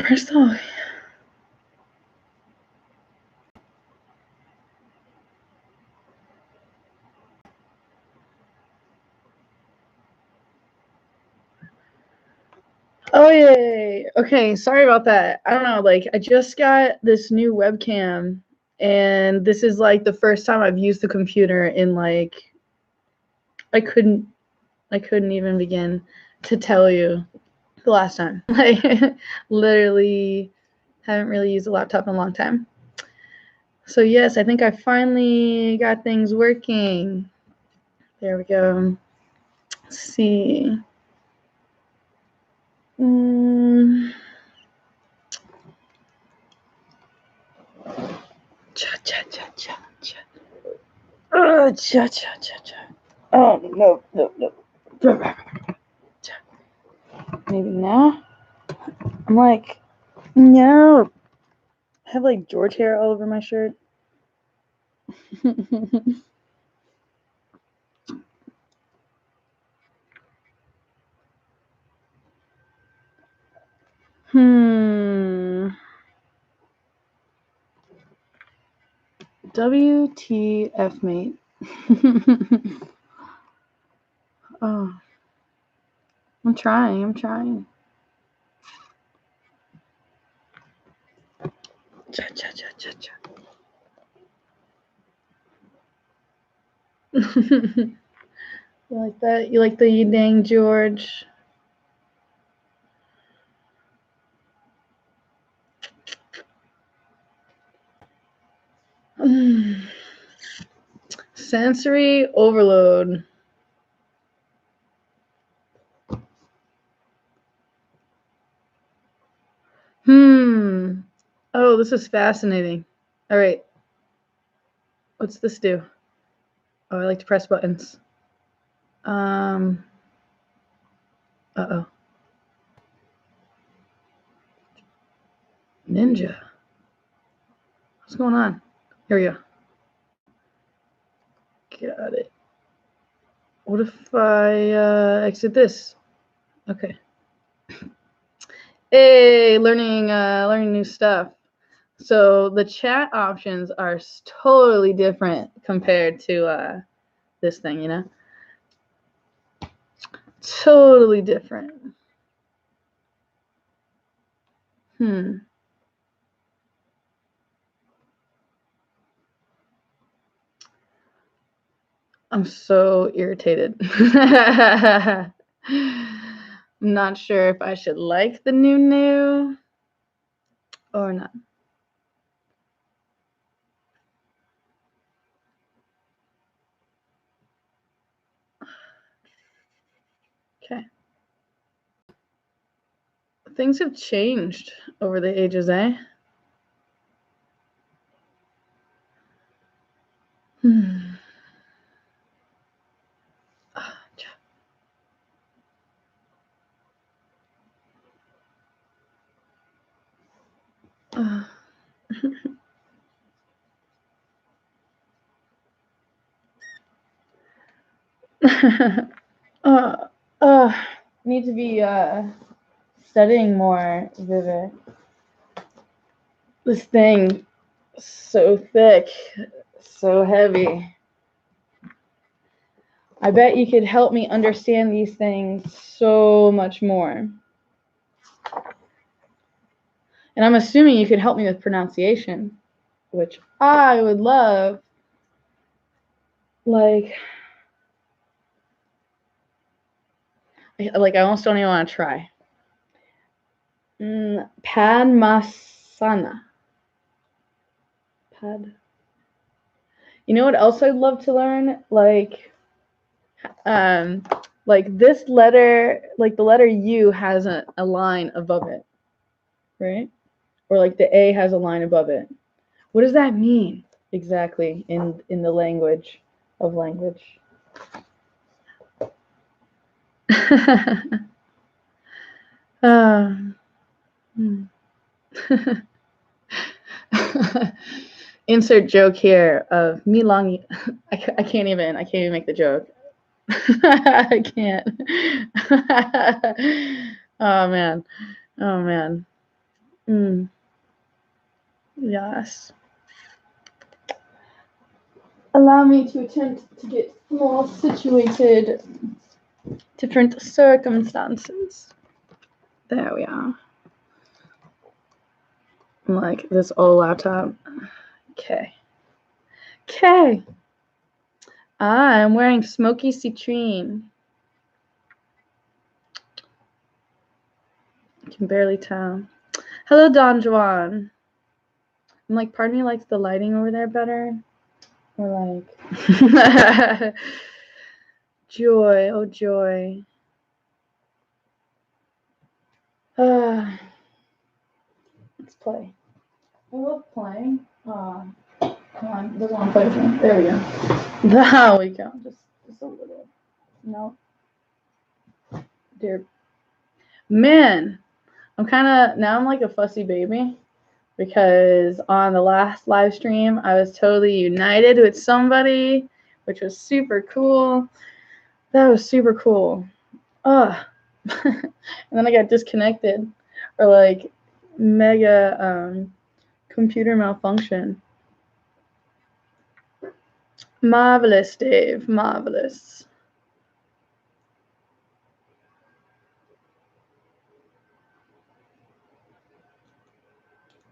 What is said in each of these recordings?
First off, oh yay. Okay, sorry about that. I don't know, like I just got this new webcam and this is like the first time I've used the computer in like I couldn't even begin to tell you the last time. Like literally haven't really used a laptop in a long time. So yes, I think I finally got things working. There we go. Let's see. Cha cha cha cha cha. Cha cha cha cha. Oh no. Maybe now. I'm like, no. I have like George hair all over my shirt. WTF, mate. Oh. I'm trying. Cha cha cha cha cha. You like that? You like the dang George? Sensory overload. Oh, this is fascinating. All right. What's this do? Oh, I like to press buttons. Uh-oh. Ninja. What's going on? Here we go. Got it. What if I exit this? Okay. Hey, learning new stuff. So the chat options are totally different compared to this thing, you know? Totally different. I'm so irritated. I'm not sure if I should like the new or not. Okay. Things have changed over the ages, eh? Need to be studying more, Vivek. This thing, so thick, so heavy. I bet you could help me understand these things so much more. And I'm assuming you could help me with pronunciation, which I would love. Like I almost don't even want to try. Padmasana. You know what else I'd love to learn? Like this letter, like the letter U has a line above it, right? Or like the A has a line above it. What does that mean exactly in the language of language? Insert joke here of me long. I can't even make the joke. I can't. Oh man. Yes. Allow me to attempt to get more situated. Different circumstances. There we are. Like this old laptop. Okay. Okay. I'm wearing smoky citrine. I can barely tell. Hello, Don Juan. I'm like, part of me likes the lighting over there better. Or like, joy, oh joy. Let's play. I love playing. Come on, doesn't want to play with me. There we go. There we go. Just a little. No. Dear. Man, I'm like a fussy baby because on the last live stream, I was totally united with somebody, which was super cool. That was super cool. And then I got disconnected or like mega computer malfunction. Marvelous, Dave. Marvelous.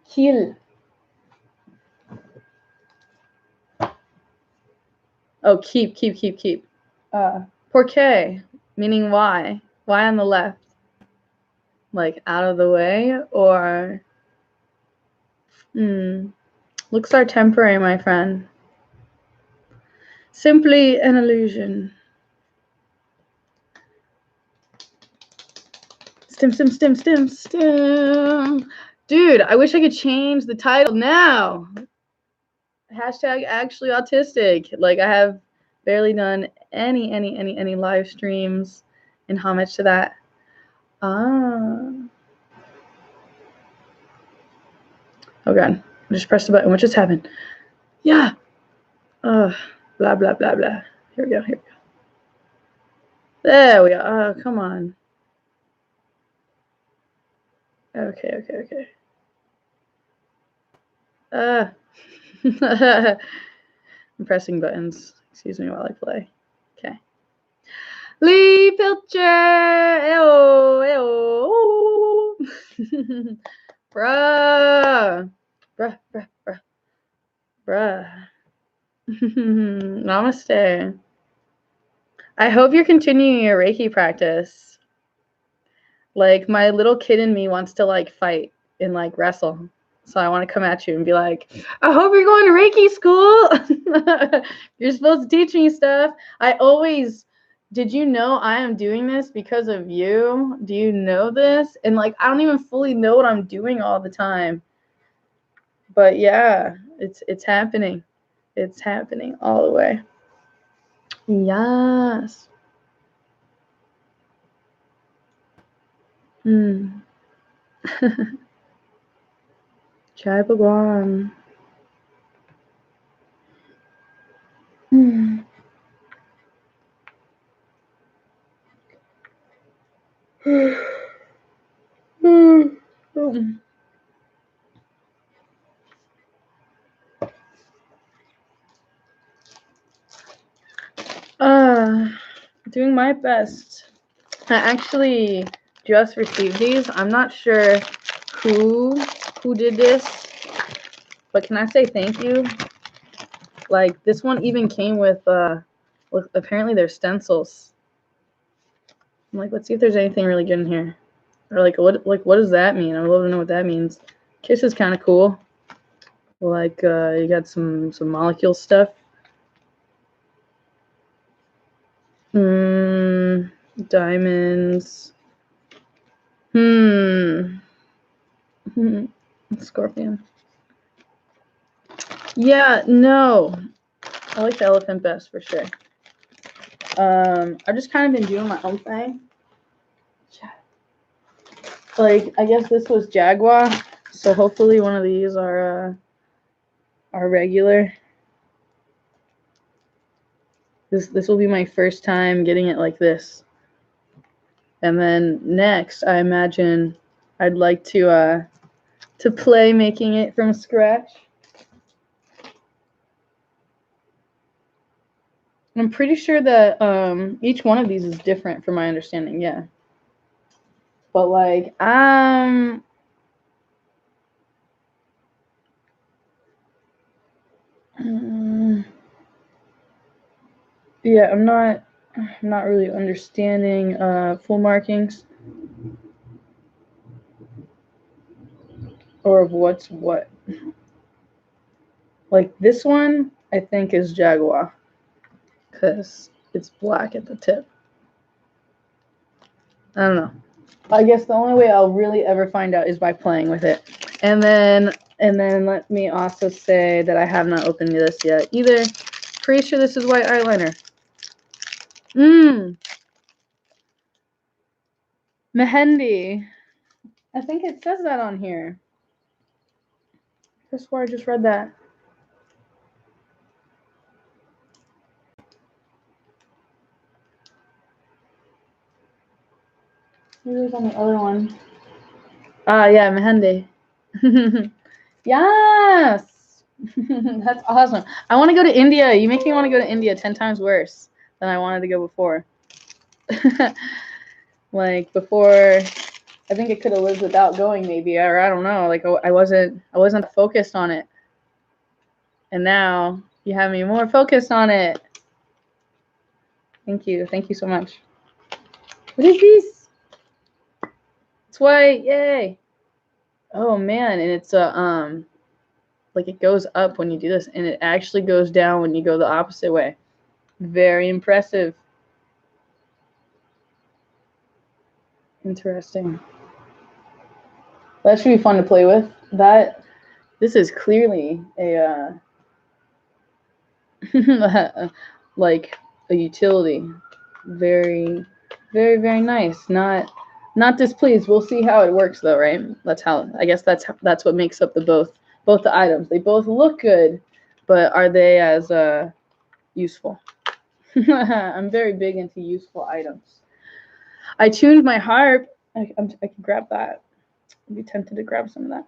Kill. Oh, keep. Porque, meaning why? Why on the left? Like out of the way or looks are temporary, my friend. Simply an illusion. Stim. Dude, I wish I could change the title now. Hashtag actually autistic. Like I have barely done any live streams in homage to that. Oh god, I just pressed the button. What just happened? Yeah. Blah blah. Here we go. There we go. Oh, come on. Okay. I'm pressing buttons. Excuse me while I play. Okay. Lee Pilcher! Ew. Bruh. Namaste. I hope you're continuing your Reiki practice. Like, my little kid in me wants to, like, fight and, like, wrestle. So I want to come at you and be like, I hope you're going to Reiki school. You're supposed to teach me stuff. Did you know I am doing this because of you? Do you know this? And, like, I don't even fully know what I'm doing all the time. But, yeah, it's happening. It's happening all the way. Yes. Chai Bhagwan. Doing my best. I actually just received these. I'm not sure who did this, but can I say thank you? Like, this one even came with look, apparently they're stencils. I'm like, let's see if there's anything really good in here. Or like what does that mean? I would love to know what that means. Kiss is kind of cool. Like you got some molecule stuff. Diamonds. Scorpion. Yeah, no. I like the elephant best for sure. I've just kind of been doing my own thing. Like, I guess this was Jaguar, so hopefully one of these are regular. This will be my first time getting it like this. And then next, I imagine I'd like to to play making it from scratch. I'm pretty sure that each one of these is different from my understanding, yeah. But like, yeah, I'm not really understanding full markings or of what's what. Like this one, I think is Jaguar because it's black at the tip. I don't know. I guess the only way I'll really ever find out is by playing with it. And then let me also say that I have not opened this yet either. Pretty sure this is white eyeliner. Mehendi. I think it says that on here. That's where I just read that. Maybe it was on the other one. Yeah, Mehendi. Yes! That's awesome. I want to go to India. You make me want to go to India 10 times worse than I wanted to go before. Like before, I think I could have lived without going maybe, or I don't know. Like I wasn't focused on it. And now you have me more focused on it. Thank you. Thank you so much. What is this? It's white. Yay. Oh man, and it's a like it goes up when you do this, and it actually goes down when you go the opposite way. Very impressive. Interesting. That should be fun to play with. This is clearly a like a utility. Very, very, very nice. Not displeased. We'll see how it works though, right? I guess that's what makes up both the items. They both look good, but are they as useful? I'm very big into useful items. I tuned my harp. I can grab that. I'd be tempted to grab some of that.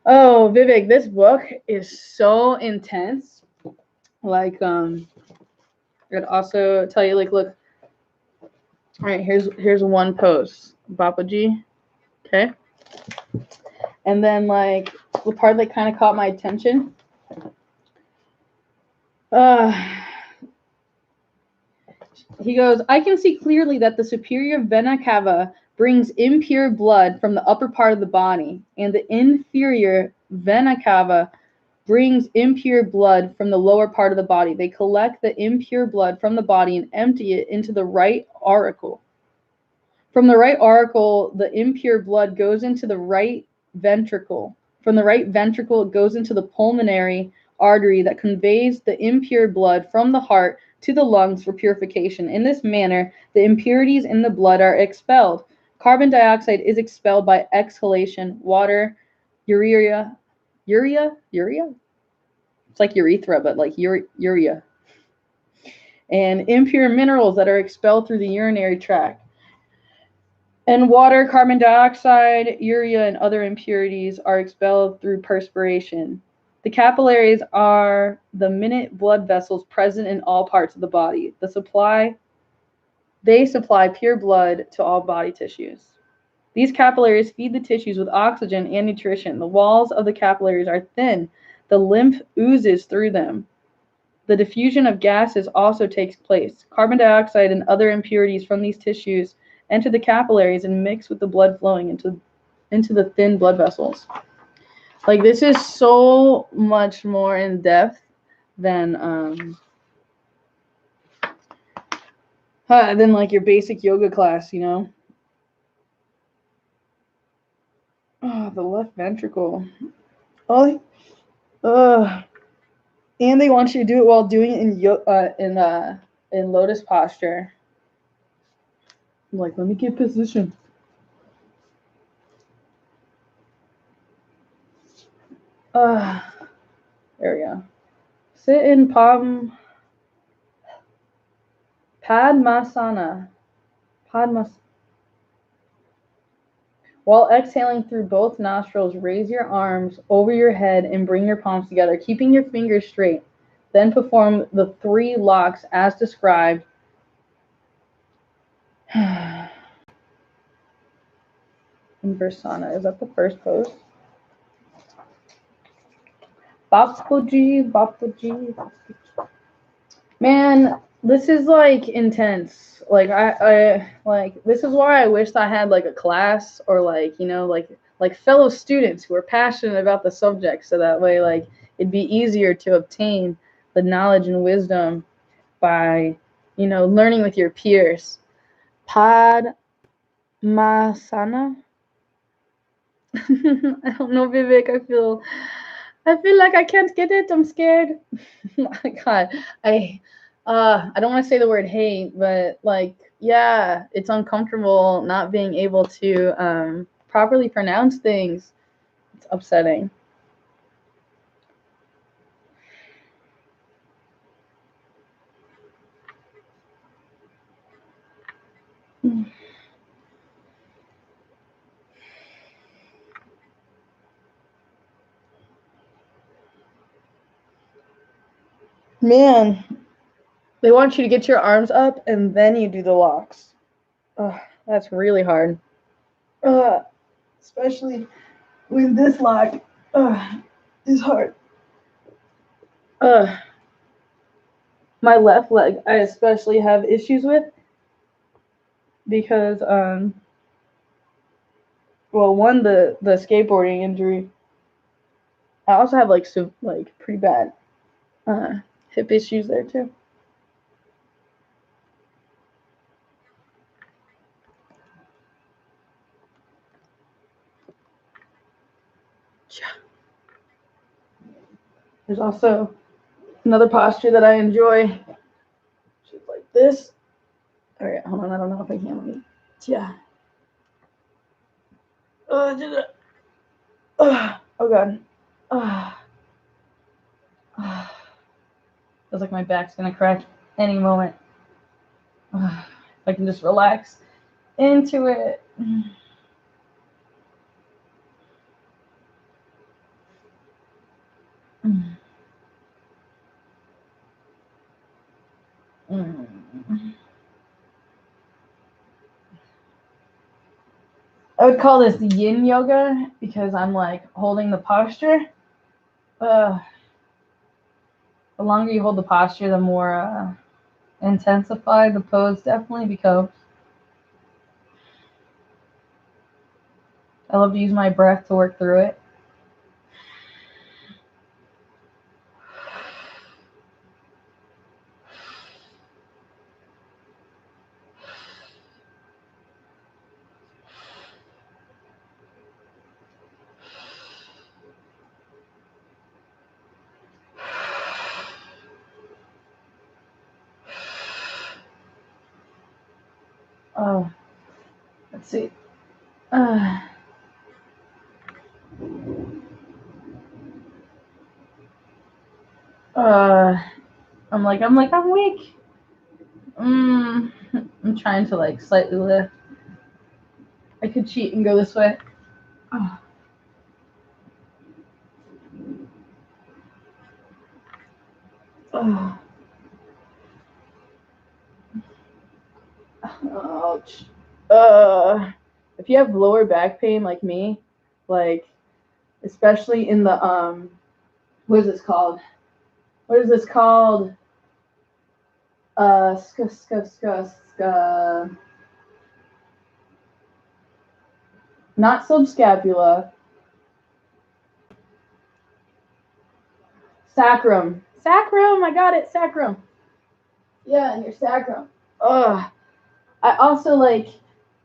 Oh, Vivek, this book is so intense. Like, I'd also tell you, like, look. All right, here's one post, Bapaji. Okay. And then, like, the part that kind of caught my attention. He goes, I can see clearly that the superior vena cava brings impure blood from the upper part of the body, and the inferior vena cava brings impure blood from the lower part of the body. They collect the impure blood from the body and empty it into the right auricle. From the right auricle, the impure blood goes into the right ventricle. From the right ventricle, it goes into the pulmonary artery that conveys the impure blood from the heart to the lungs for purification. In this manner, the impurities in the blood are expelled. Carbon dioxide is expelled by exhalation. Water, urea. It's like urethra, but like urea. And impure minerals that are expelled through the urinary tract. And water, carbon dioxide, urea, and other impurities are expelled through perspiration. The capillaries are the minute blood vessels present in all parts of the body. They supply pure blood to all body tissues. These capillaries feed the tissues with oxygen and nutrition. The walls of the capillaries are thin. The lymph oozes through them. The diffusion of gases also takes place. Carbon dioxide and other impurities from these tissues enter the capillaries and mix with the blood flowing into the thin blood vessels. Like, this is so much more in depth than like your basic yoga class, you know. Oh, the left ventricle. Oh, and they want you to do it while doing it in lotus posture. I'm like, let me get position. There we go. Sit in Padmasana. While exhaling through both nostrils, raise your arms over your head and bring your palms together, keeping your fingers straight. Then perform the 3 locks as described. Inversana, is that the first pose? Bapuji, Bapuji, Bapuji. Man, this is like intense. Like I like this is why I wished I had like a class or like, you know, like fellow students who are passionate about the subject, so that way like it'd be easier to obtain the knowledge and wisdom by, you know, learning with your peers. Padmasana. I don't know, Vivek. I feel like I can't get it. I'm scared. My God, I don't want to say the word hate, but like, yeah, it's uncomfortable not being able to properly pronounce things. It's upsetting. Man, they want you to get your arms up and then you do the locks. Ugh, that's really hard. Especially when this lock is hard. My left leg I especially have issues with because well, one, the skateboarding injury. I also have like pretty bad hip issues there too. There's also another posture that I enjoy, which is like this. All right, hold on. I don't know if I can. Yeah. Oh God. Feels like my back's gonna crack any moment. If I can just relax into it. I would call this yin yoga because I'm like holding the posture. The longer you hold the posture, the more intensified the pose definitely becomes. I love to use my breath to work through it. Let's see. I'm weak. I'm trying to like slightly lift. I could cheat and go this way. Ouch. If you have lower back pain like me, like especially in the what is this called? What is this called? Not subscapula. Sacrum. Sacrum. I got it. Sacrum. Yeah, in your sacrum. Ugh. I also like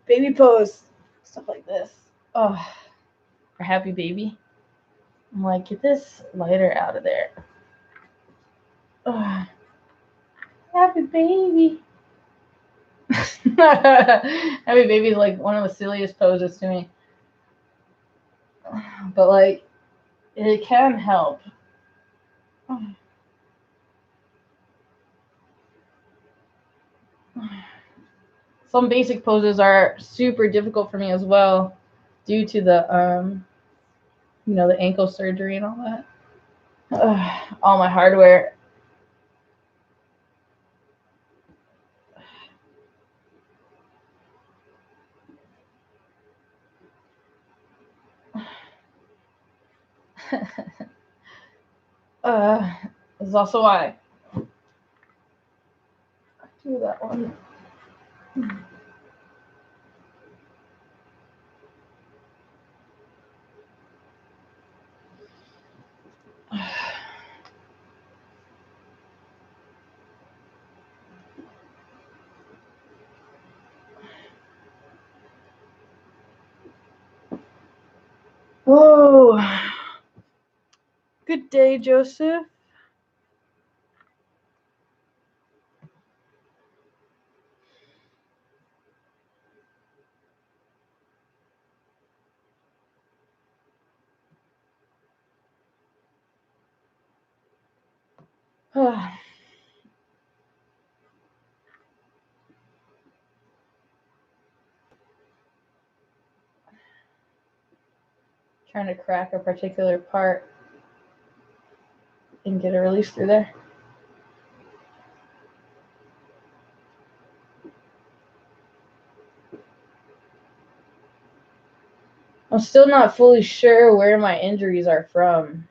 baby pose, stuff like this. Ugh. For happy baby. I'm like, get this lighter out of there. Ugh. Happy baby. Happy baby is like one of the silliest poses to me. But like, it can help. Some basic poses are super difficult for me as well. due to the the ankle surgery and all that. All my hardware. This is also why I do that one. Oh, good day, Joseph. Trying to crack a particular part and get a release through there. I'm still not fully sure where my injuries are from.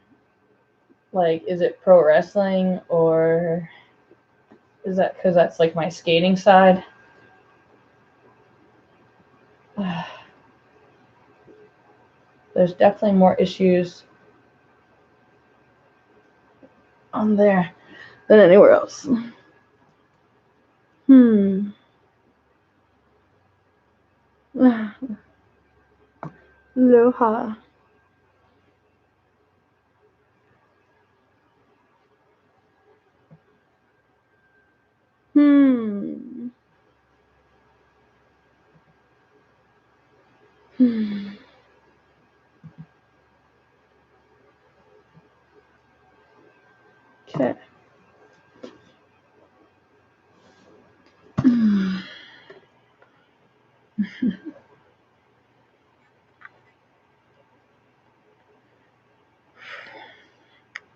Like, is it pro wrestling, or is that because that's like my skating side? There's definitely more issues on there than anywhere else. Aloha. Okay.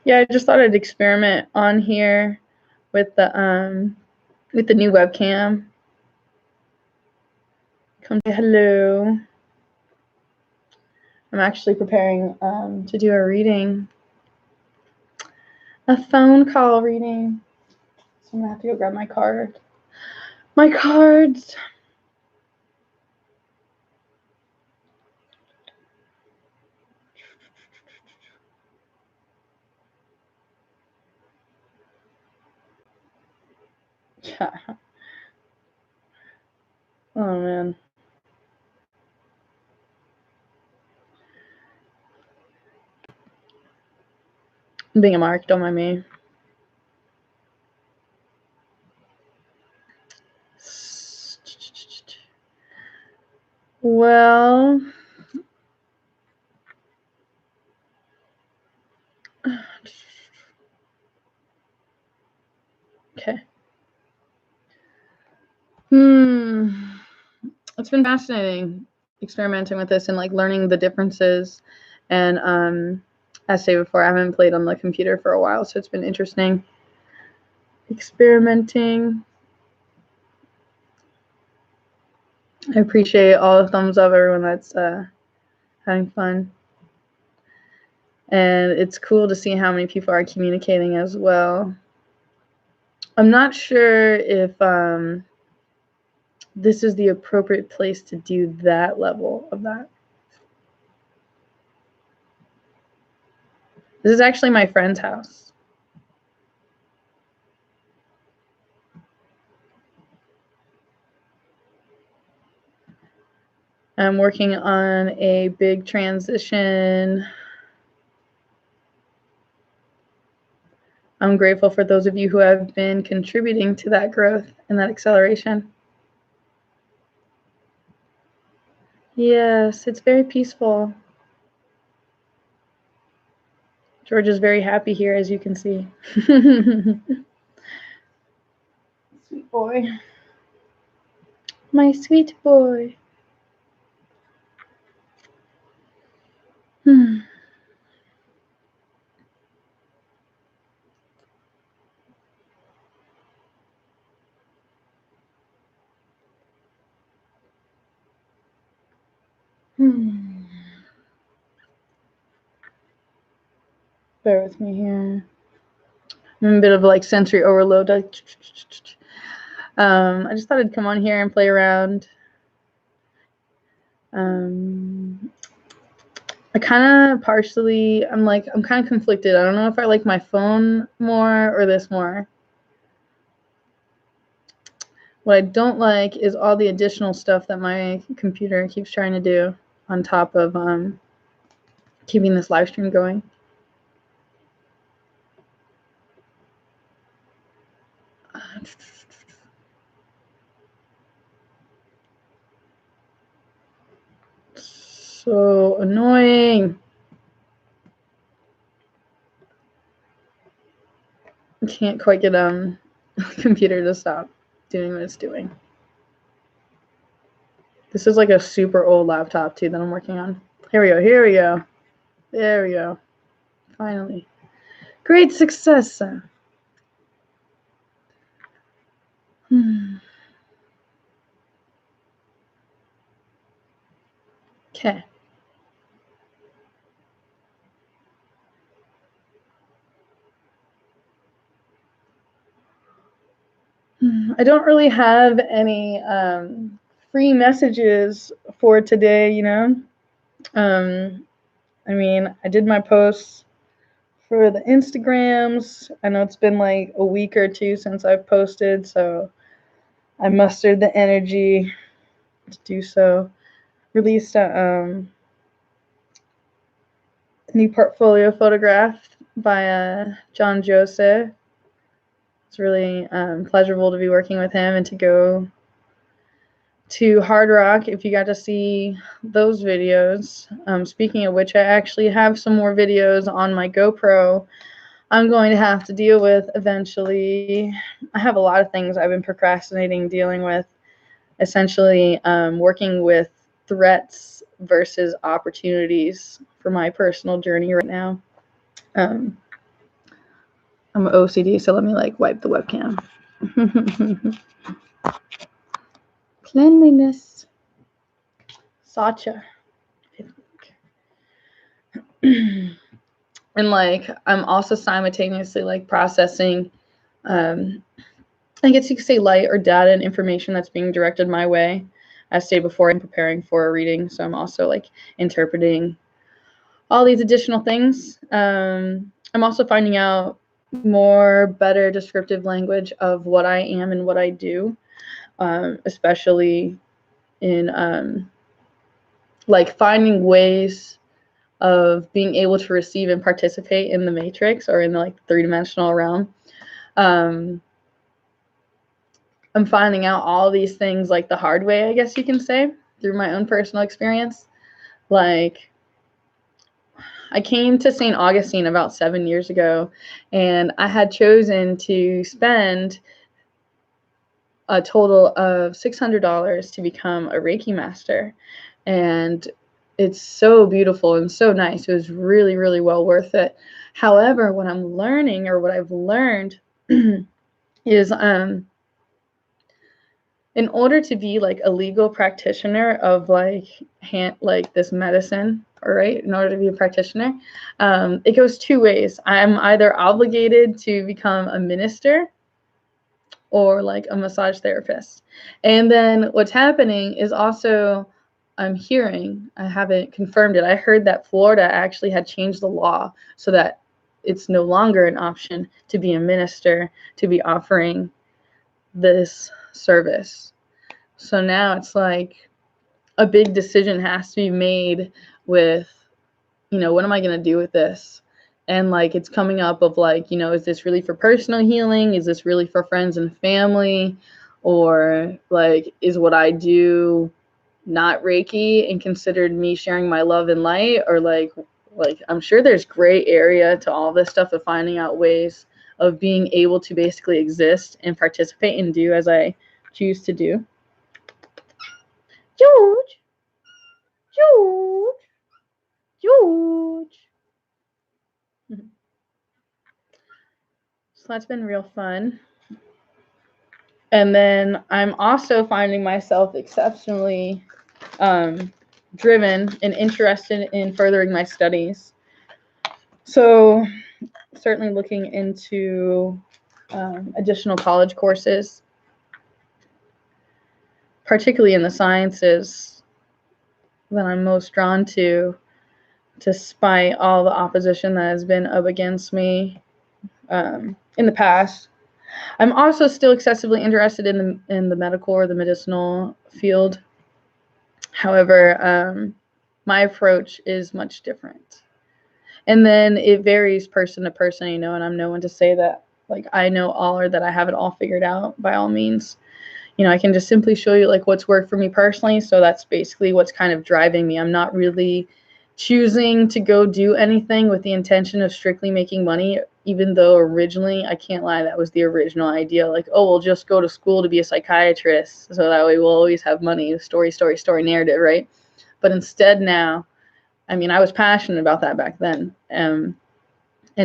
Yeah, I just thought I'd experiment on here with the new webcam. Come say hello. I'm actually preparing to do a reading, a phone call reading. So I'm gonna have to go grab my card. My cards. Yeah. Oh man. I'm being a mark, don't mind me. Well, okay. It's been fascinating experimenting with this and like learning the differences. And as I say before, I haven't played on the computer for a while, so it's been interesting experimenting. I appreciate all the thumbs up, everyone that's having fun. And it's cool to see how many people are communicating as well. I'm not sure if this is the appropriate place to do that level of that. This is actually my friend's house. I'm working on a big transition. I'm grateful for those of you who have been contributing to that growth and that acceleration. Yes, it's very peaceful. George is very happy here, as you can see. Sweet boy. My sweet boy. Bear with me here. I'm in a bit of like sensory overload. I just thought I'd come on here and play around. I kind of partially, I'm kind of conflicted. I don't know if I like my phone more or this more. What I don't like is all the additional stuff that my computer keeps trying to do on top of keeping this live stream going. So annoying. I can't quite get computer to stop doing what it's doing. This is like a super old laptop too that I'm working on. Here we go. Here we go. There we go. Finally. Great success. Okay. I don't really have any free messages for today, you know. I mean, I did my posts for the Instagrams. I know it's been like a week or two since I've posted, so I mustered the energy to do so. Released a new portfolio photograph by John Joseph. It's really pleasurable to be working with him and to go to Hard Rock if you got to see those videos. Speaking of which, I actually have some more videos on my GoPro I'm going to have to deal with eventually. I have a lot of things I've been procrastinating dealing with, essentially working with threats versus opportunities for my personal journey right now. I'm OCD, so let me like wipe the webcam. Cleanliness. Sacha. And like I'm also simultaneously like processing I guess you could say light or data and information that's being directed my way. As stated before, I'm preparing for a reading, so I'm also like interpreting all these additional things. I'm also finding out more better descriptive language of what I am and what I do, especially in like finding ways of being able to receive and participate in the matrix or in the like three-dimensional realm. I'm finding out all these things like the hard way, I guess you can say, through my own personal experience. Like, I came to St. Augustine about 7 years ago, and I had chosen to spend a total of $600 to become a Reiki master. And it's so beautiful and so nice. It was really, really well worth it. However, what I'm learning, or what I've learned, is in order to be like a legal practitioner of like this medicine, all right, in order to be a practitioner, it goes two ways. I'm either obligated to become a minister or like a massage therapist. And then what's happening is also, I'm hearing, I haven't confirmed it, I heard that Florida actually had changed the law so that it's no longer an option to be a minister, to be offering this service. So now it's like a big decision has to be made with, you know, what am I going to do with this? And like it's coming up of like, you know, is this really for personal healing? Is this really for friends and family? Or like, is what I do not Reiki and considered me sharing my love and light? Or like I'm sure there's gray area to all this stuff of finding out ways of being able to basically exist and participate and do as I choose to do. George, So that's been real fun. And then I'm also finding myself exceptionally driven and interested in furthering my studies. So certainly looking into additional college courses, particularly in the sciences that I'm most drawn to, despite all the opposition that has been up against me in the past. I'm also still excessively interested in the medical or the medicinal field. However, my approach is much different. And then it varies person to person, and I'm no one to say that like I know all or that I have it all figured out by all means. I can just simply show you like what's worked for me personally. So that's basically what's kind of driving me. I'm not really choosing to go do anything with the intention of strictly making money, even though originally, I can't lie, that was the original idea. Like, oh, we'll just go to school to be a psychiatrist, so that way we'll always have money. Story narrative, right? But instead now, I mean, I was passionate about that back then. And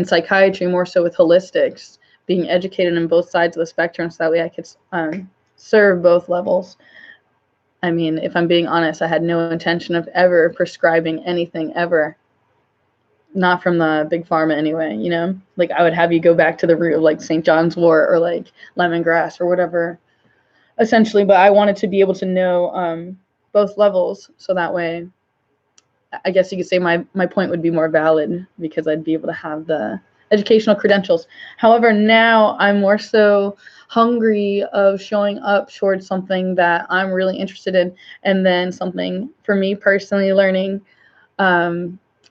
psychiatry more so with holistics, being educated on both sides of the spectrum, so that way I could serve both levels. I mean, if I'm being honest, I had no intention of ever prescribing anything ever. Not from the big pharma anyway, Like I would have you go back to the root of like St. John's wort or like lemongrass or whatever, essentially. But I wanted to be able to know both levels, so that way, I guess you could say my point would be more valid because I'd be able to have the educational credentials. However, now I'm more so hungry of showing up towards something that I'm really interested in, and then something for me personally learning.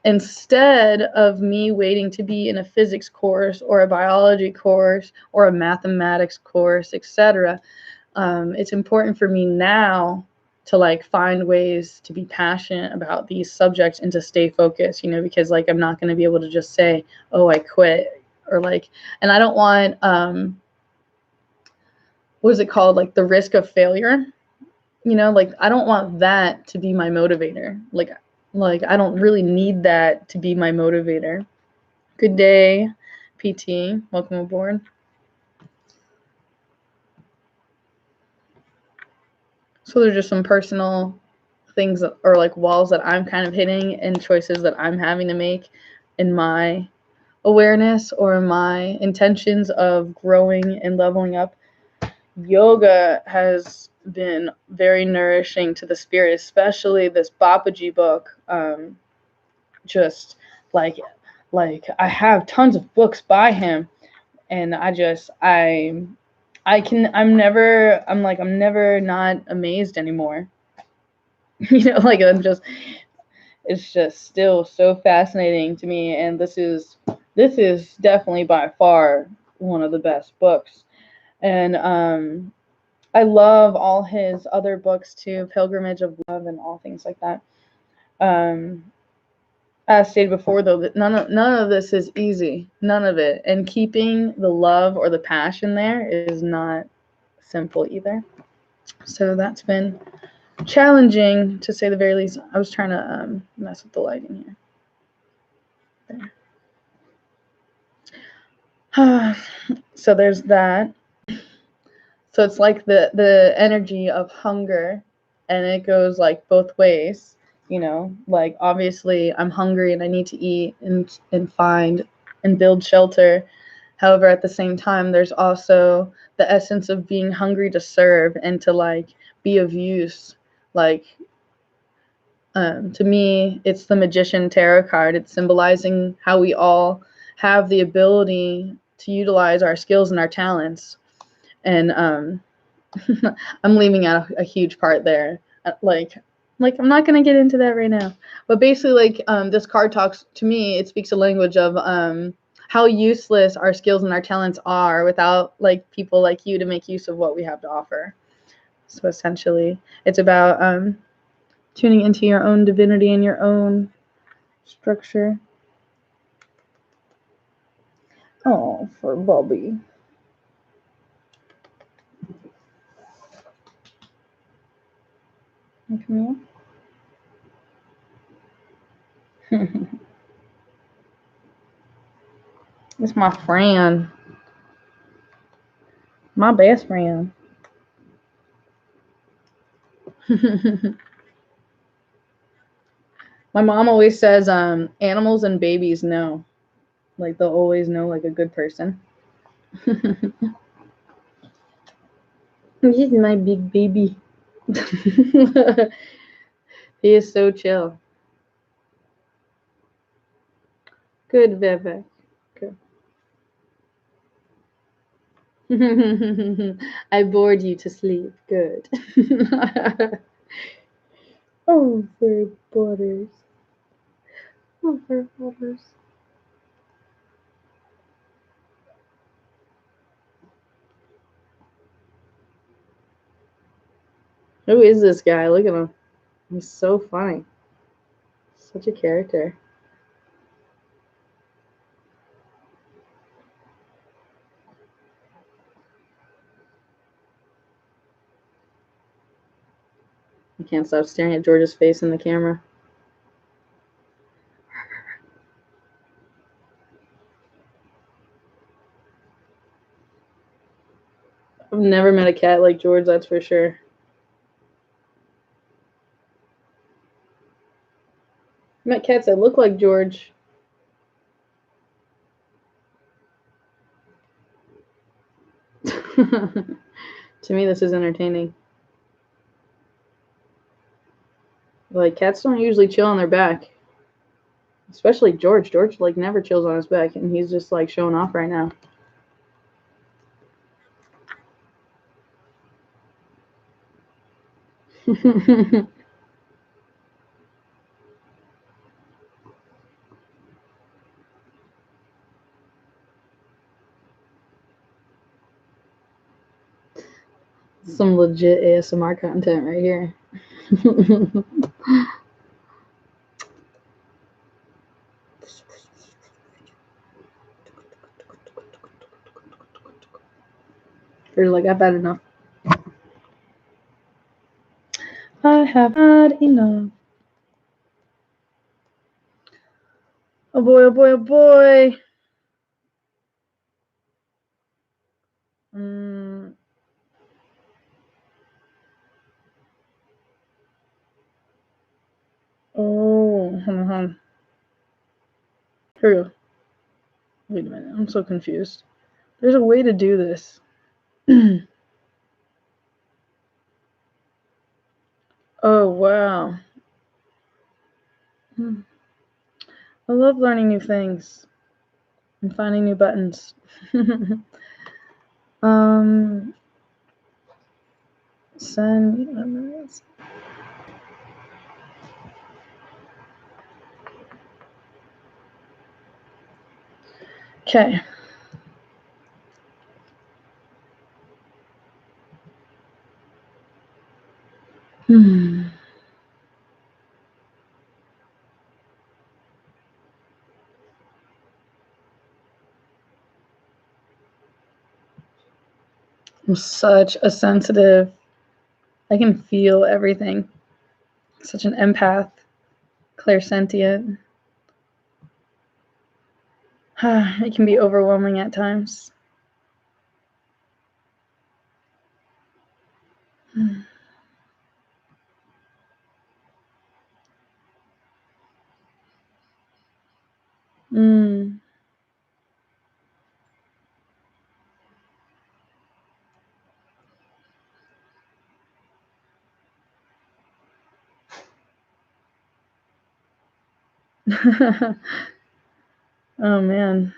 Instead of me waiting to be in a physics course or a biology course or a mathematics course, etc., it's important for me now to like find ways to be passionate about these subjects and to stay focused, because like I'm not going to be able to just say, oh, I quit, or like, and I don't want what is it called, like the risk of failure, like I don't want that to be my motivator. Like I don't really need that to be my motivator. Good day, PT, welcome aboard. So there's just some personal things or like walls that I'm kind of hitting and choices that I'm having to make in my awareness or my intentions of growing and leveling up. Yoga has been very nourishing to the spirit, especially this Babaji book. Just like I have tons of books by him, and I'm never not amazed anymore. Like it's just still so fascinating to me, and this is definitely by far one of the best books. And I love all his other books too, Pilgrimage of Love and all things like that. As stated before, though, that none of this is easy, none of it, and keeping the love or the passion there is not simple either. So that's been challenging, to say the very least. I was trying to mess with the lighting here. There. So there's that. So it's like the energy of hunger, and it goes like both ways. Like obviously I'm hungry and I need to eat and find and build shelter. However, at the same time, there's also the essence of being hungry to serve and to like be of use. Like to me, it's the Magician Tarot card. It's symbolizing how we all have the ability to utilize our skills and our talents. And I'm leaving out a huge part there. Like I'm not going to get into that right now. But basically, like this card talks to me, it speaks a language of how useless our skills and our talents are without like people like you to make use of what we have to offer. So essentially, it's about tuning into your own divinity and your own structure. Oh, for Bobby. Come here. It's my friend. My best friend. My mom always says animals and babies know. Like they'll always know like a good person. He's my big baby. He is so chill. Good, Vivek. Good. I bored you to sleep. Good. Oh, for butters. Oh, for butters. Who is this guy? Look at him. He's so funny. Such a character. I can't stop staring at George's face in the camera. I've never met a cat like George, that's for sure. I've met cats that look like George. To me, this is entertaining. Like, cats don't usually chill on their back. Especially George. George, like, never chills on his back, and he's just, like, showing off right now. Some legit ASMR content right here. They're like, I've had enough. I have had enough. Oh boy, oh boy, oh boy. Oh, hold on. Here we go. Wait a minute, I'm so confused. There's a way to do this. Oh, wow. I love learning new things and finding new buttons. Send. Okay. I'm such a sensitive. I can feel everything. Such an empath, clairsentient. It can be overwhelming at times. Mm. Oh man.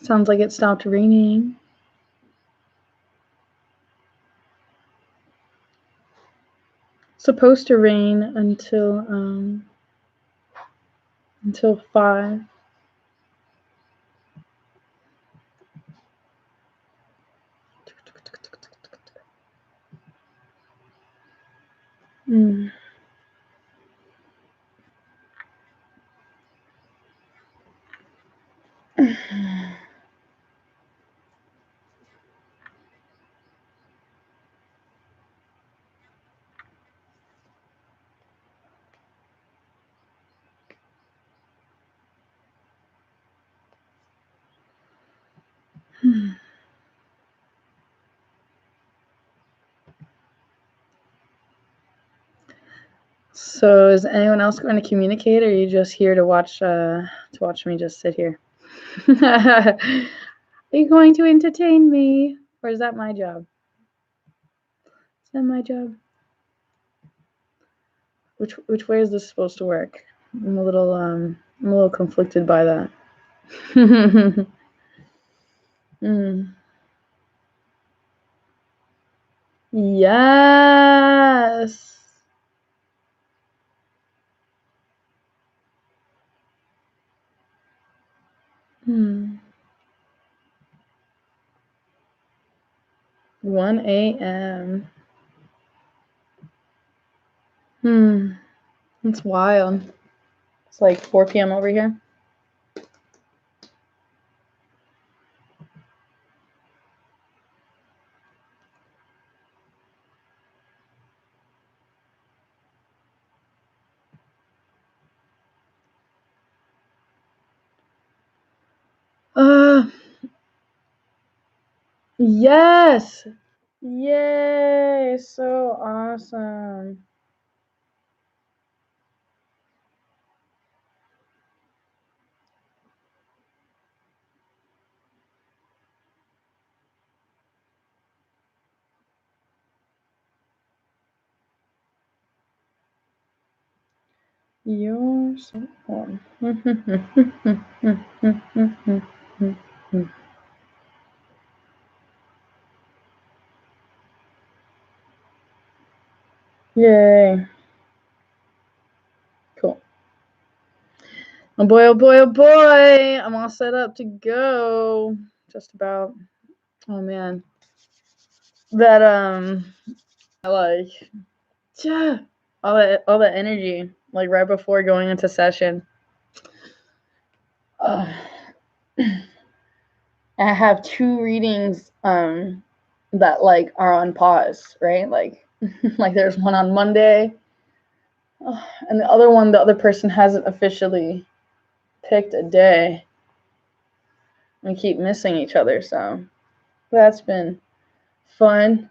Sounds like it stopped raining. Supposed to rain until 5. Mm. So is anyone else going to communicate, or are you just here to watch me just sit here? Are you going to entertain me, or is that my job? Is that my job? Which way is this supposed to work? I'm a little conflicted by that. Yes. Hmm. 1 a.m. That's wild. It's like 4 p.m. over here. Yes. Yay. So awesome. You're so warm. Yay. Cool. Oh boy, oh boy, oh boy. I'm all set up to go. Just about. Oh man. That like all that energy, like right before going into session. I have 2 readings that like are on pause, right? Like like there's one on Monday, and the other one, the other person hasn't officially picked a day. We keep missing each other, so that's been fun,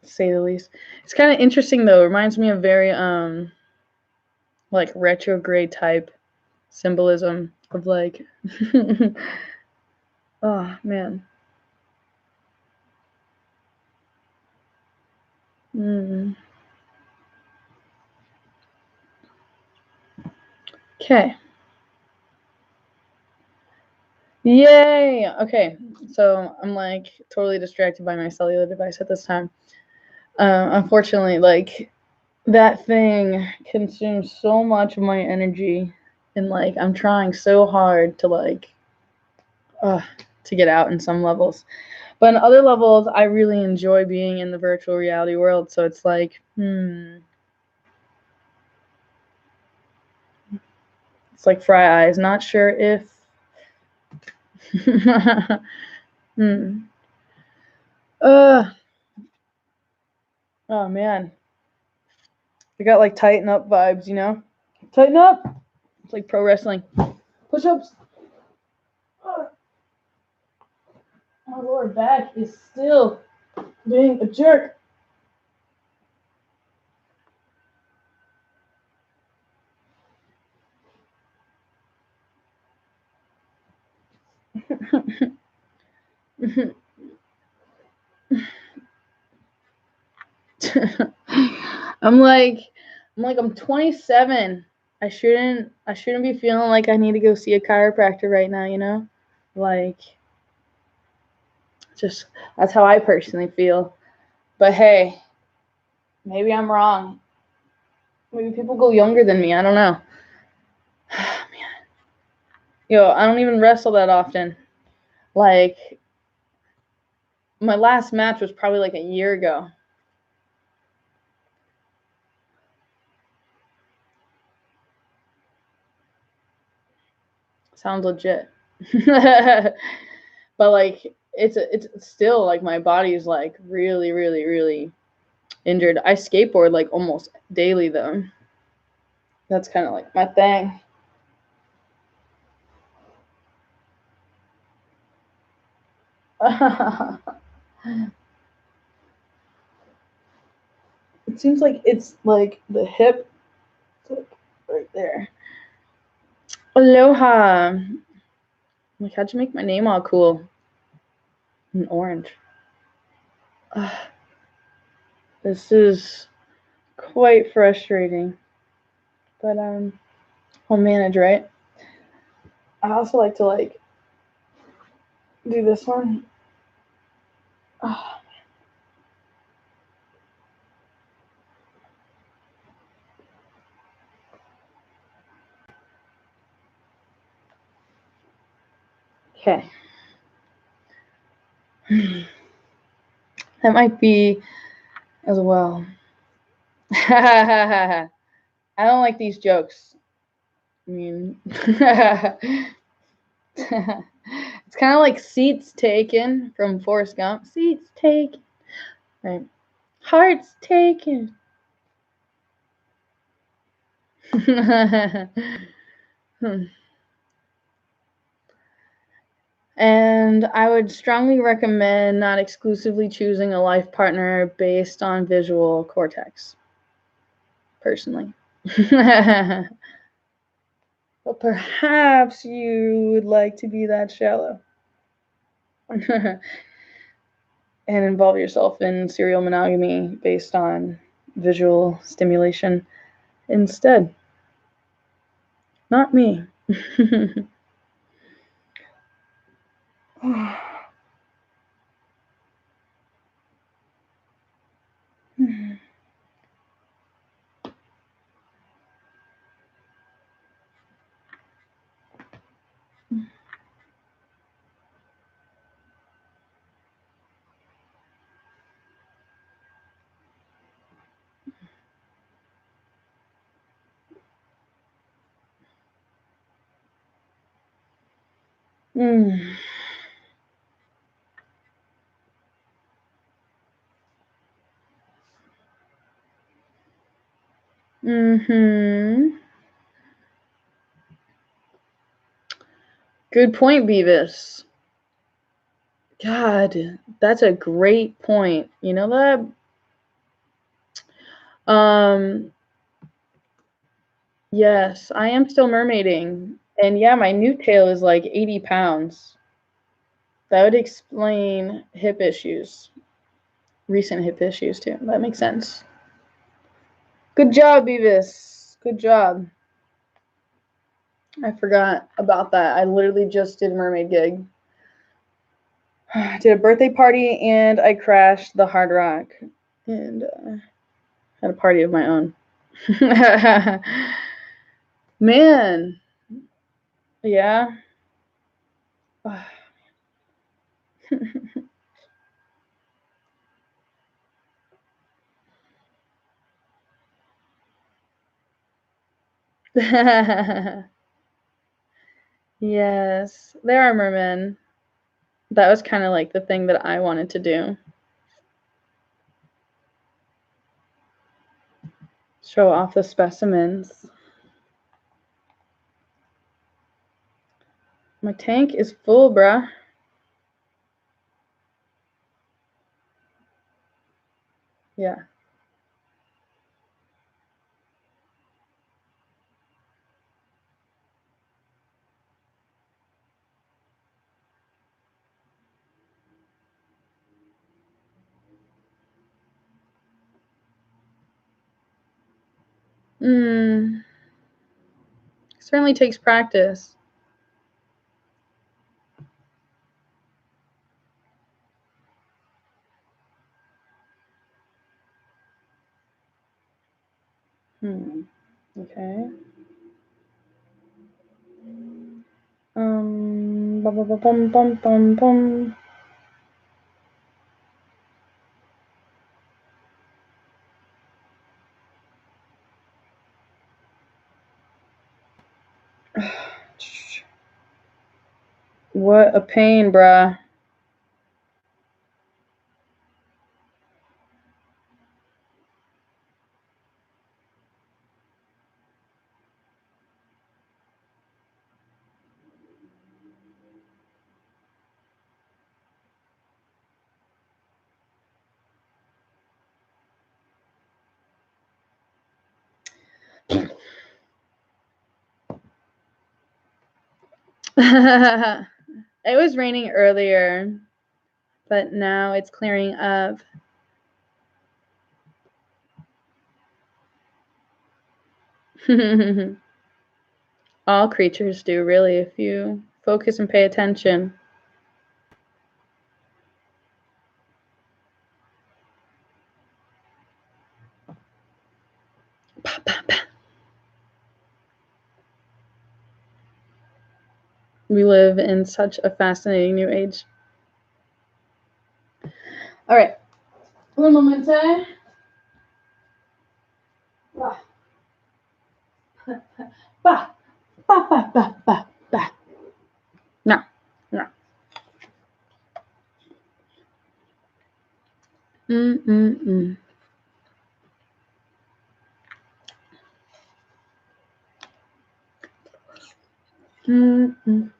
to say the least. It's kind of interesting though. It reminds me of very like retrograde type symbolism of like oh man. Okay. Yay! Okay, so I'm like totally distracted by my cellular device at this time. Unfortunately, like that thing consumes so much of my energy, and like I'm trying so hard to like to get out in some levels, but in other levels, I really enjoy being in the virtual reality world. So it's like, it's like fry eyes. Not sure if. Oh man. I got like tighten up vibes, you know? Tighten up! It's like pro wrestling. Push ups! My lower back is still being a jerk. I'm 27. I shouldn't be feeling like I need to go see a chiropractor right now, you know? Like just that's how I personally feel. But hey, maybe I'm wrong. Maybe people go younger than me. I don't know. Man. Yo, I don't even wrestle that often. Like my last match was probably like a year ago. Sounds legit. But like it's still like my body's like really, really, really injured. I skateboard like almost daily though. That's kind of like my thing. It seems like it's like the hip, like right there. Aloha. Like, how'd you make my name all cool and orange? This is quite frustrating, but I'll manage, right? I also like to like do this one. Okay. That might be as well. I don't like these jokes. I mean, it's kind of like seats taken from Forrest Gump. Seats taken. Right. Hearts taken. And I would strongly recommend not exclusively choosing a life partner based on visual cortex, personally. But perhaps you would like to be that shallow and involve yourself in serial monogamy based on visual stimulation instead. Not me. Mm. Mm-hmm. Good point, Beavis. God, that's a great point. You know that? Yes, I am still mermaiding. And yeah, my new tail is like 80 pounds. That would explain hip issues. Recent hip issues, too. That makes sense. Good job, Beavis. Good job. I forgot about that. I literally just did a mermaid gig. I did a birthday party and I crashed the Hard Rock and had a party of my own. Man. Yeah. Yes, there are mermen. That was kind of like the thing that I wanted to do. Show off the specimens. My tank is full, bruh. Yeah. Certainly takes practice. Okay. Bum, bum, bum, bum, bum, bum. What a pain, bruh. It was raining earlier, but now it's clearing up. All creatures do, really, if you focus and pay attention. We live in such a fascinating new age. All right. Un momento. Bah. Bah. Bah, bah, bah, bah, bah. No, no. Mm-mm-mm. Mm-mm.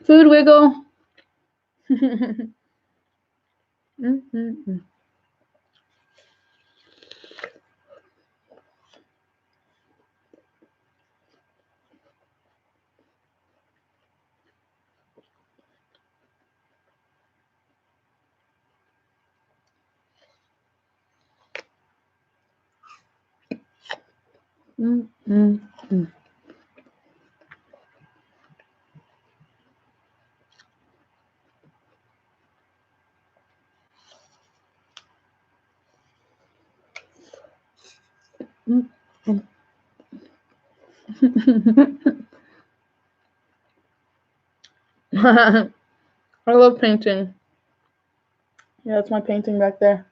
Food wiggle. Mm-mm-mm. Mm-mm-mm. Mm-mm. I love painting. Yeah, that's my painting back there.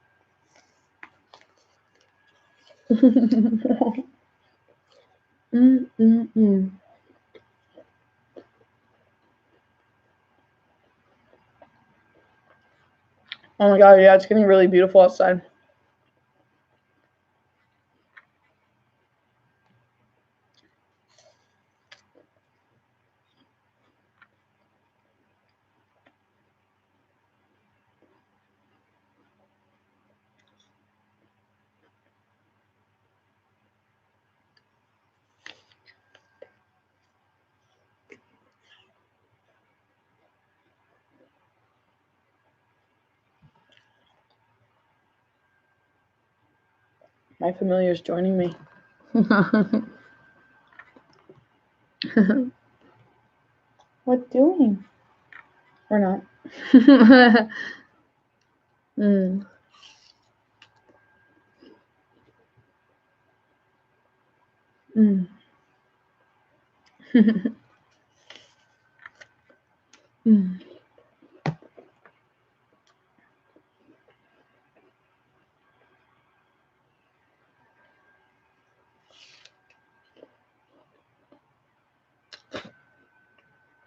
Mm-mm-mm. Oh my god, yeah, it's getting really beautiful outside. My familiar is joining me. What doing? Or not? Mm. Mm. Mm.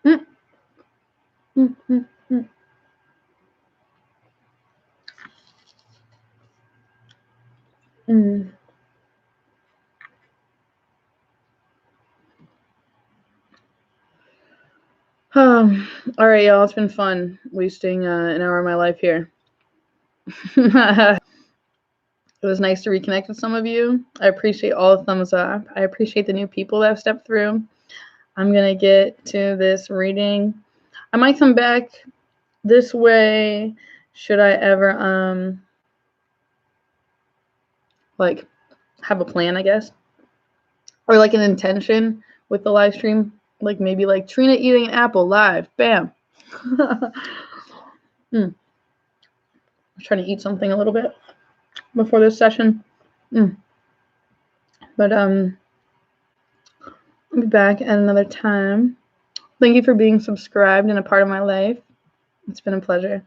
Mm. Mm. Mm. Mm. Mm. All right, y'all. It's been fun wasting an hour of my life here. It was nice to reconnect with some of you. I appreciate all the thumbs up. I appreciate the new people that have stepped through. I'm gonna get to this reading. I might come back this way should I ever like have a plan, I guess, or like an intention with the live stream, like maybe like Trina eating an apple live, bam. I'm trying to eat something a little bit before this session. But I'll be back at another time. Thank you for being subscribed and a part of my life. It's been a pleasure.